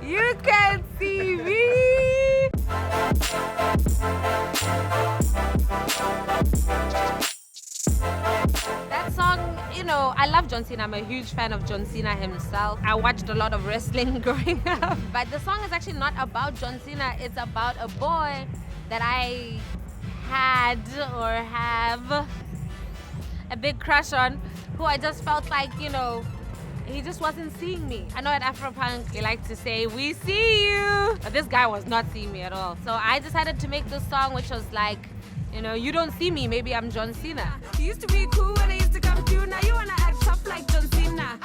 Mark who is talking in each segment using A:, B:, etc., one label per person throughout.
A: You can't see me. That song, you know, I love John Cena. I'm a huge fan of John Cena himself. I watched a lot of wrestling growing up. But the song is actually not about John Cena. It's about a boy that I had or have a big crush on, who I just felt like, you know, he just wasn't seeing me. I know at AFROPUNK, they like to say, we see you. But this guy was not seeing me at all. So I decided to make this song, which was like, you know, you don't see me, maybe I'm John Cena. You used to be cool when I used to come to, now you wanna act tough like John Cena.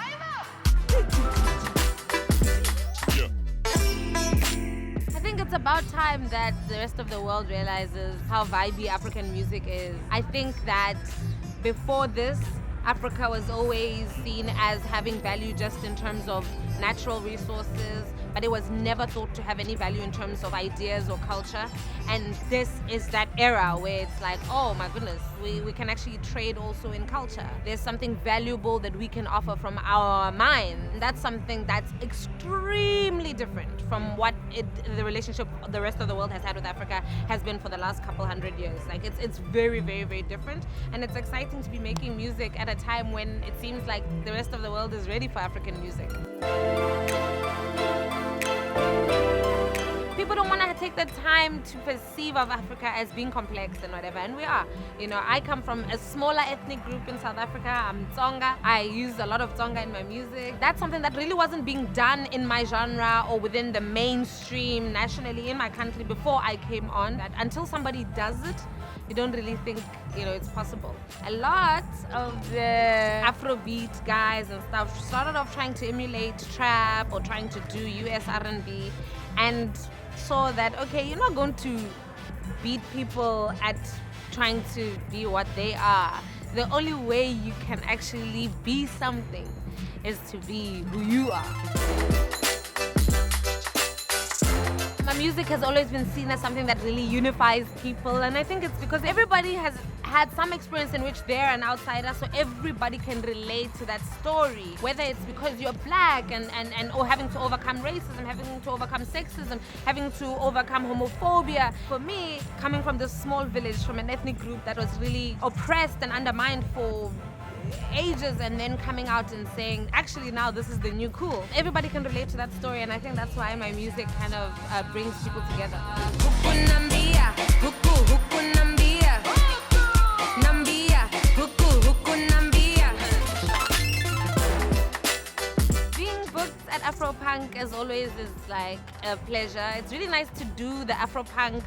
A: I think it's about time that the rest of the world realizes how vibey African music is. I think that before this, Africa was always seen as having value just in terms of natural resources, but it was never thought to have any value in terms of ideas or culture. And this is that era where it's like, oh my goodness, we can actually trade also in culture. There's something valuable that we can offer from our mind. That's something that's extremely different from what the relationship the rest of the world has had with Africa has been for the last couple hundred years. Like it's very, very, very different. And it's exciting to be making music at a time when it seems like the rest of the world is ready for African music. People don't want to take the time to perceive of Africa as being complex and whatever, and we are. You know, I come from a smaller ethnic group in South Africa. I'm Tsonga. I use a lot of Tsonga in my music. That's something that really wasn't being done in my genre or within the mainstream nationally in my country before I came on. That until somebody does it, you don't really think, you know, it's possible. A lot of the Afrobeat guys and stuff started off trying to emulate trap or trying to do US R&B, and saw that, okay, you're not going to beat people at trying to be what they are. The only way you can actually be something is to be who you are. My music has always been seen as something that really unifies people, and I think it's because everybody has had some experience in which they're an outsider, so everybody can relate to that story. Whether it's because you're black and or having to overcome racism, having to overcome sexism, having to overcome homophobia. For me, coming from this small village, from an ethnic group that was really oppressed and undermined for ages, and then coming out and saying, actually now this is the new cool. Everybody can relate to that story, and I think that's why my music kind of brings people together. Being booked at AFROPUNK as always is like a pleasure. It's really nice to do the AFROPUNK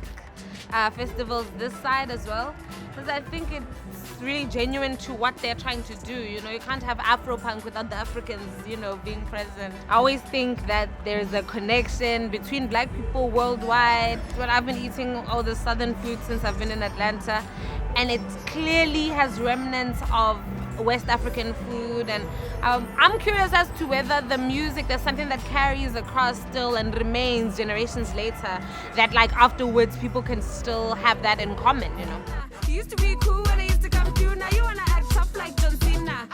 A: festivals this side as well, because I think it's really genuine to what they're trying to do. You know, you can't have AFROPUNK without the Africans, you know, being present. I always think that there's a connection between black people worldwide. Well, I've been eating all the southern food since I've been in Atlanta, and it clearly has remnants of West African food, and I'm curious as to whether the music, there's something that carries across still and remains generations later, that like afterwards people can still have that in common, you know. You used to be cool when I used to come to, now you wanna act tough like John Cena.